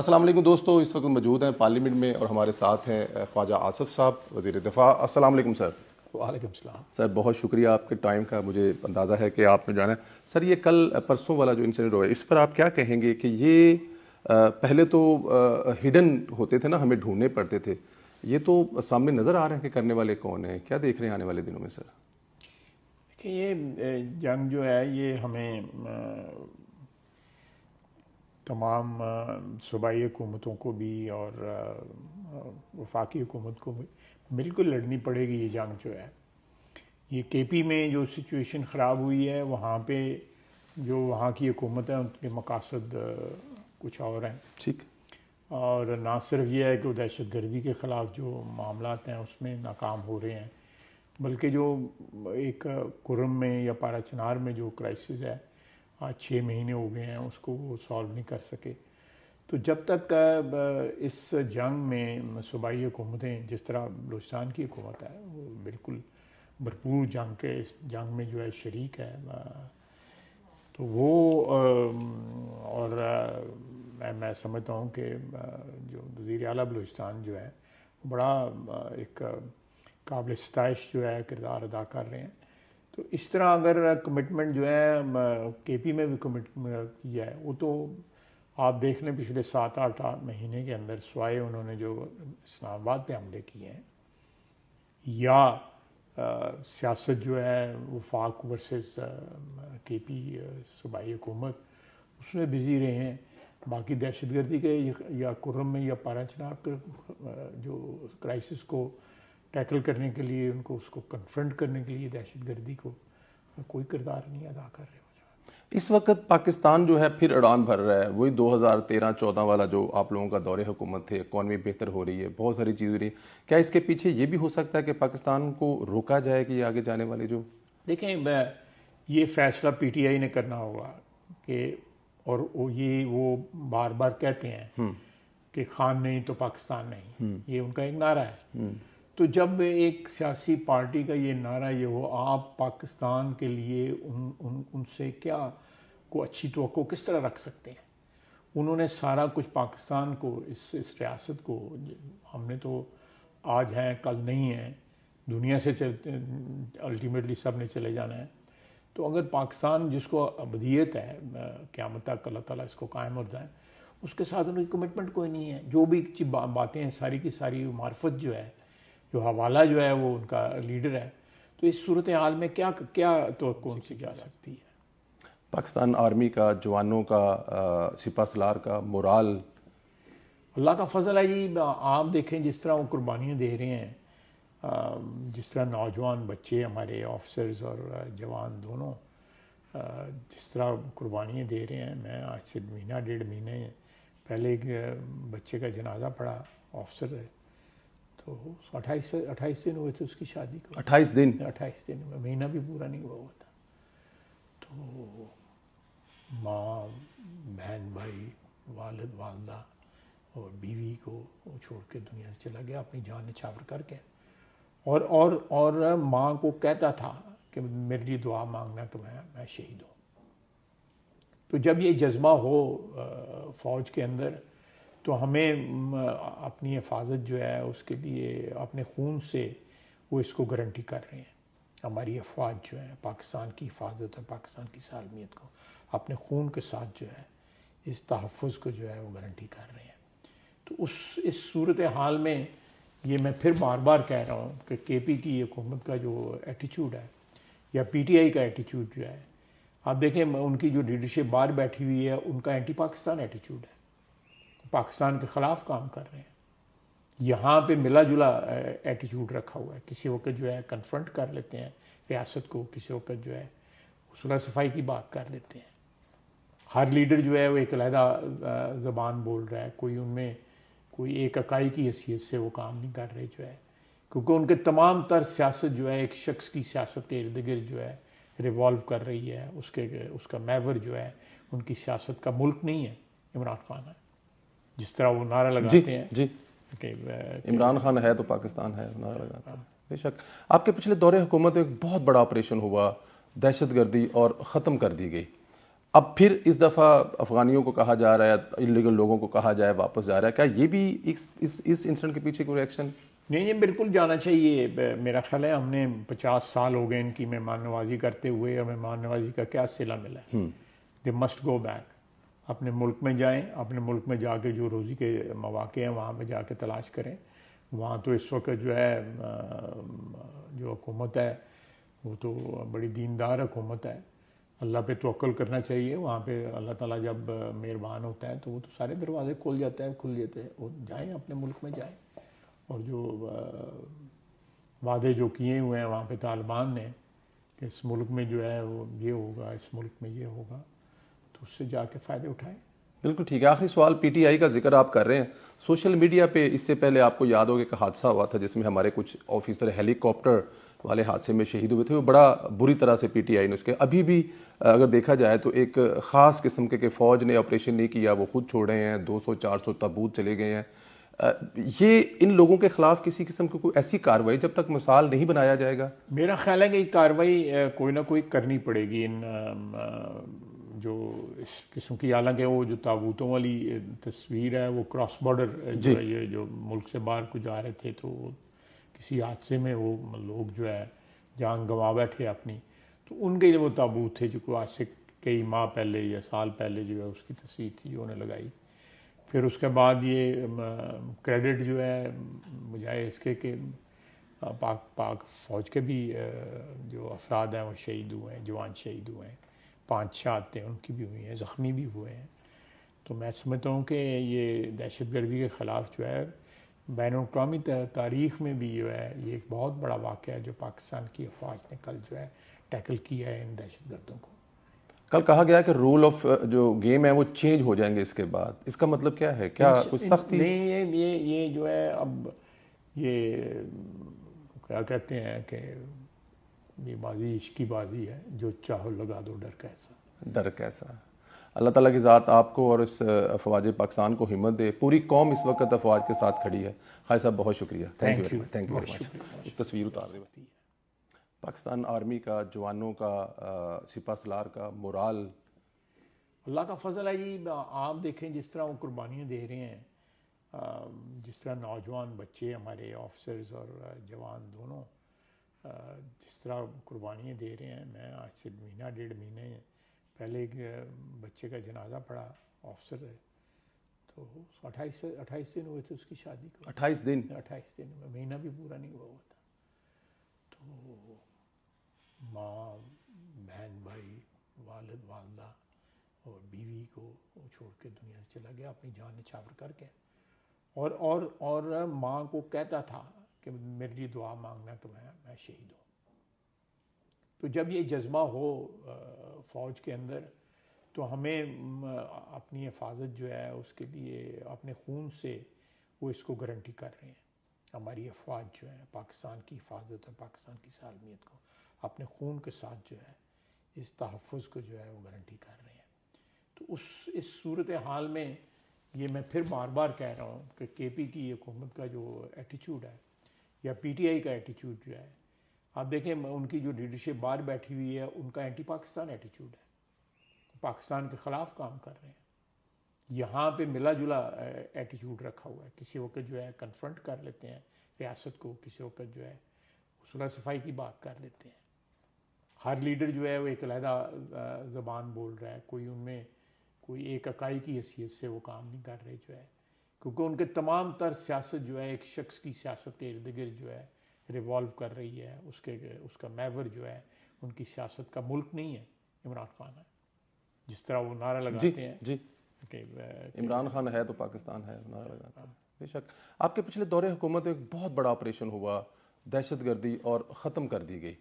السلام علیکم دوستو، اس وقت موجود ہیں پارلیمنٹ میں اور ہمارے ساتھ ہیں خواجہ آصف صاحب، وزیر دفاع۔ السلام علیکم سر۔ وعلیکم السلام سر بہت شکریہ آپ کے ٹائم کا، مجھے اندازہ ہے کہ آپ نے جانا ہے۔ سر یہ کل پرسوں والا جو انسیڈنٹ ہوا ہے اس پر آپ کیا کہیں گے کہ یہ پہلے تو ہڈن ہوتے تھے نا، ہمیں ڈھونڈنے پڑتے تھے، یہ تو سامنے نظر آ رہے ہیں کہ کرنے والے کون ہیں؟ کیا دیکھ رہے ہیں آنے والے دنوں میں سر؟ دیکھیں یہ جنگ جو ہے یہ ہمیں تمام صوبائی حکومتوں کو بھی اور وفاقی حکومت کو بھی بالکل لڑنی پڑے گی۔ یہ جنگ جو ہے یہ کے پی میں جو سچویشن خراب ہوئی ہے، وہاں پہ جو وہاں کی حکومت ہے ان کے مقاصد کچھ اور ہیں، ٹھیک، اور نہ صرف یہ ہے کہ وہ دہشت گردی کے خلاف جو معاملات ہیں اس میں ناکام ہو رہے ہیں، بلکہ جو ایک کرم میں یا پارا چنار میں جو کرائسس ہے آج 6 مہینے ہو گئے ہیں اس کو وہ سالو نہیں کر سکے۔ تو جب تک اس جنگ میں صوبائی حکومتیں، جس طرح بلوچستان کی حکومت ہے وہ بالکل بھرپور جنگ کے اس جنگ میں جو ہے شریک ہے، تو وہ اور میں سمجھتا ہوں کہ جو وزیر اعلیٰ بلوچستان جو ہے بڑا ایک قابل ستائش جو ہے کردار ادا کر رہے ہیں۔ تو اس طرح اگر کمٹمنٹ جو ہے کے پی میں بھی کمٹمنٹ کی جائے، وہ تو آپ دیکھ لیں پچھلے 7-8 مہینے کے اندر سوائے انہوں نے جو اسلام آباد پہ حملے کیے ہیں یا سیاست جو ہے وفاق ورسز کے پی صوبائی حکومت اس میں بزی رہے ہیں، باقی دہشت گردی کے یا کرم میں یا پارا چنار کے جو کرائسس کو ٹیکل کرنے کے لیے، ان کو اس کو کنفرنٹ کرنے کے لیے دہشت گردی کو کوئی کردار نہیں ادا کر رہے ہو جائے۔ اس وقت پاکستان جو ہے پھر اڑان بھر رہا ہے، وہی 2013-14 والا جو آپ لوگوں کا دور حکومت تھے، اکانومی بہتر ہو رہی ہے، بہت ساری چیزیں ہو رہی ہیں۔ کیا اس کے پیچھے یہ بھی ہو سکتا ہے کہ پاکستان کو روکا جائے کہ یہ آگے جانے والے جو دیکھیں یہ فیصلہ پی ٹی آئی نے کرنا ہوگا کہ، اور وہ بار بار کہتے ہیں کہ خان نہیں تو پاکستان نہیں، یہ ان کا ایک نعرہ ہے۔ تو جب ایک سیاسی پارٹی کا یہ نعرہ یہ ہو، آپ پاکستان کے لیے ان سے کیا کو اچھی توقع کس طرح رکھ سکتے ہیں؟ انہوں نے سارا کچھ پاکستان کو، اس ریاست کو، ہم نے تو آج ہیں کل نہیں ہیں، دنیا سے چلتے الٹیمیٹلی سب نے چلے جانا ہے۔ تو اگر پاکستان جس کو ابدیت ہے قیامت تک اللہ تعالیٰ اس کو قائم رکھتا ہے، اس کے ساتھ ان کی کمٹمنٹ کوئی نہیں ہے۔ جو بھی باتیں ہیں ساری کی ساری معرفت جو ہے، جو حوالہ جو ہے وہ ان کا لیڈر ہے، تو اس صورتحال میں کیا توقع ان سے جا سکتی ہے؟ پاکستان آرمی کا، جوانوں کا، سپہ سالار کا مورال؟ اللہ کا فضل ہے جی، آپ دیکھیں جس طرح وہ قربانیاں دے رہے ہیں، جس طرح نوجوان بچے ہمارے آفیسرز اور جوان دونوں جس طرح قربانیاں دے رہے ہیں۔ میں آج سے 1.5 مہینے پہلے ایک بچے کا جنازہ پڑا، آفیسر ہے، تو 28 دن ہوئے تھے اس کی شادی کو۔ 28 دن؟ 28 دن، مہینہ بھی پورا نہیں ہوا تھا۔ تو ماں، بہن، بھائی، والد، والدہ اور بیوی کو وہ چھوڑ کے دنیا سے چلا گیا اپنی جان نچھاور کر کے، اور ماں کو کہتا تھا کہ میرے لیے دعا مانگنا کہ میں شہید ہوں۔ تو جب یہ جذبہ ہو فوج کے اندر تو ہمیں اپنی حفاظت جو ہے اس کے لیے اپنے خون سے وہ اس کو گارنٹی کر رہے ہیں۔ ہماری افواج جو ہے پاکستان کی حفاظت اور پاکستان کی سالمیت کو اپنے خون کے ساتھ جو ہے اس تحفظ کو جو ہے وہ گارنٹی کر رہے ہیں۔ تو اس صورتحال میں یہ میں پھر بار بار کہہ رہا ہوں کہ کے پی کی حکومت کا جو ایٹیچیوڈ ہے یا پی ٹی آئی کا ایٹیچیوڈ جو ہے، آپ دیکھیں ان کی جو لیڈرشپ باہر بیٹھی ہوئی ہے ان کا اینٹی پاکستان ایٹیچیوڈ ہے، پاکستان کے خلاف کام کر رہے ہیں۔ یہاں پہ ملا جلا ایٹیچیوڈ رکھا ہوا ہے، کسی وقت جو ہے کنفرنٹ کر لیتے ہیں ریاست کو، کسی وقت جو ہے صلح صفائی کی بات کر لیتے ہیں۔ ہر لیڈر جو ہے وہ ایک علیحدہ زبان بول رہا ہے، کوئی ان میں کوئی ایک اکائی کی حیثیت سے وہ کام نہیں کر رہے جو ہے، کیونکہ ان کے تمام تر سیاست جو ہے ایک شخص کی سیاست کے ارد گرد جو ہے ریوالو کر رہی ہے۔ اس کا محور جو ہے ان کی سیاست کا ملک نہیں ہے، عمران خان ہے، جس طرح وہ نعرہ لگاتے ہیں جی عمران خان ہے تو پاکستان ہے، نعرہ لگاتا ہے۔ بے شک آپ کے پچھلے دور حکومت ایک بہت بڑا آپریشن ہوا، دہشت گردی اور ختم کر دی گئی۔ اب پھر اس دفعہ افغانیوں کو کہا جا رہا ہے، انلیگل لوگوں کو کہا جائے واپس جا رہا ہے، کیا یہ بھی اس انسیڈنٹ کے پیچھے کوئی ریئیکشن؟ نہیں، یہ بالکل جانا چاہیے. میرا خیال ہے ہم نے 50 سال ہو گئے ان کی مہمان نوازی کرتے ہوئے، اور مہمان نوازی کا کیا صلہ ملا ہے. They must go back. اپنے ملک میں جائیں، اپنے ملک میں جا کے جو روزی کے مواقع ہیں وہاں پہ جا کے تلاش کریں. وہاں تو اس وقت جو ہے جو حکومت ہے وہ تو بڑی دیندار حکومت ہے. اللہ پہ توکل کرنا چاہیے. وہاں پہ اللہ تعالیٰ جب مہربان ہوتا ہے تو وہ تو سارے دروازے کھل جاتے ہیں. وہ جائیں، اپنے ملک میں جائیں. اور جو وعدے جو کیے ہوئے ہیں وہاں پہ طالبان نے کہ اس ملک میں جو ہے وہ یہ ہوگا، اس ملک میں یہ ہوگا، تو اس سے جا کے فائدے اٹھائیں. بالکل ٹھیک ہے. آخری سوال، پی ٹی آئی کا ذکر آپ کر رہے ہیں، سوشل میڈیا پہ اس سے پہلے آپ کو یاد ہوگا کہ حادثہ ہوا تھا جس میں ہمارے کچھ آفیسر ہیلی کاپٹر والے حادثے میں شہید ہوئے تھے. وہ بڑا بری طرح سے پی ٹی آئی نے اس کے ابھی بھی اگر دیکھا جائے تو ایک خاص قسم کے کہ فوج نے آپریشن نہیں کیا، وہ خود چھوڑے ہیں، 200-400 تابوت چلے گئے ہیں. یہ ان لوگوں کے خلاف کسی قسم کی کوئی ایسی کارروائی جب تک مثال نہیں بنایا جائے گا؟ میرا خیال ہے کہ یہ کارروائی کوئی نہ کوئی کرنی پڑے گی. ان جو اس قسم کی، حالانکہ وہ جو تابوتوں والی تصویر ہے وہ کراس بارڈر جو ہے، یہ جو ملک سے باہر کو جا رہے تھے تو کسی حادثے میں وہ لوگ جو ہے جان گنوا بیٹھے اپنی، تو ان کے جو وہ تابوت تھے جو آج سے کئی ماہ پہلے یا سال پہلے جو ہے اس کی تصویر تھی جو انہیں لگائی. پھر اس کے بعد یہ کریڈٹ جو ہے بجائے اس کے کہ پاک فوج کے بھی جو افراد ہیں وہ شہید ہوئے ہیں، جوان شہید ہوئے ہیں، 5 شہادتیں ان کی بھی ہوئی ہیں، زخمی بھی ہوئے ہیں. تو میں سمجھتا ہوں کہ یہ دہشت گردی کے خلاف جو ہے بین الاقوامی تاریخ میں بھی جو ہے یہ ایک بہت بڑا واقعہ ہے جو پاکستان کی افواج نے کل جو ہے ٹیکل کیا ہے ان دہشت گردوں کو. کل کہا گیا کہ رول آف جو گیم ہے وہ چینج ہو جائیں گے اس کے بعد، اس کا مطلب کیا ہے؟ کیا کچھ سختی؟ نہیں، یہ جو ہے اب یہ کیا کہتے ہیں کہ یہ بازی عشق کی بازی ہے، جو چاہو لگا دو ڈر کیسا. ڈر کیسا؟ اللہ تعالیٰ کی ذات آپ کو اور اس افواج پاکستان کو ہمت دے. پوری قوم اس وقت افواج کے ساتھ کھڑی ہے. خالد صاحب بہت شکریہ. Thank you very much. ایک تصویر اتار دیں. پاکستان آرمی کا، جوانوں کا، سپہ سالار کا مورال. اللہ کا فضل ہے جی. آپ دیکھیں جس طرح وہ قربانیاں دے رہے ہیں، جس طرح نوجوان بچے ہمارے آفیسرز اور جوان دونوں جس طرح قربانیاں دے رہے ہیں. میں آج سے مہینہ 1.5 مہینے پہلے ایک بچے کا جنازہ پڑا، آفیسر ہے، تو 28 دن ہوئے تھے اس کی شادی کو. 28 دن؟ 28 دن، مہینہ بھی پورا نہیں ہوا تھا. تو ماں، بہن، بھائی، والد، والدہ اور بیوی کو وہ چھوڑ کے دنیا سے چلا گیا اپنی جان نچھاور کر کے. اور ماں کو کہتا تھا کہ میرے لیے دعا مانگنا کہ میں شہید ہوں. تو جب یہ جذبہ ہو فوج کے اندر تو ہمیں اپنی حفاظت جو ہے اس کے لیے اپنے خون سے وہ اس کو گارنٹی کر رہے ہیں. ہماری افواج جو ہے پاکستان کی حفاظت اور پاکستان کی سالمیت کو اپنے خون کے ساتھ جو ہے اس تحفظ کو جو ہے وہ گارنٹی کر رہے ہیں. تو اس صورت حال میں یہ میں پھر بار بار کہہ رہا ہوں کہ کے پی کی حکومت کا جو ایٹیچیوڈ ہے یا پی ٹی آئی کا ایٹیچیوڈ جو ہے، آپ دیکھیں ان کی جو لیڈرشپ باہر بیٹھی ہوئی ہے ان کا اینٹی پاکستان ایٹیچیوڈ ہے، پاکستان کے خلاف کام کر رہے ہیں. یہاں پہ ملا جلا ایٹیچیوڈ رکھا ہوا ہے. کسی وقت جو ہے کنفرنٹ کر لیتے ہیں ریاست کو، کسی وقت جو ہے صلح صفائی کی بات کر لیتے ہیں. ہر لیڈر جو ہے وہ ایک علیحدہ زبان بول رہا ہے. کوئی ان میں کوئی ایک اکائی کی حیثیت سے وہ کام نہیں کر رہے جو ہے، کیونکہ ان کے تمام تر سیاست جو ہے ایک شخص کی سیاست کے ارد گرد جو ہے ریوالو کر رہی ہے. اس کا محور جو ہے ان کی سیاست کا ملک نہیں ہے، عمران خان ہے. جس طرح وہ نعرہ لگاتے ہیں جی کہ عمران خان ہے تو پاکستان ہے، نعرہ لگاتے ہیں. بے شک. آپ کے پچھلے دور حکومت ایک بہت بڑا آپریشن ہوا، دہشت گردی اور ختم کر دی گئی.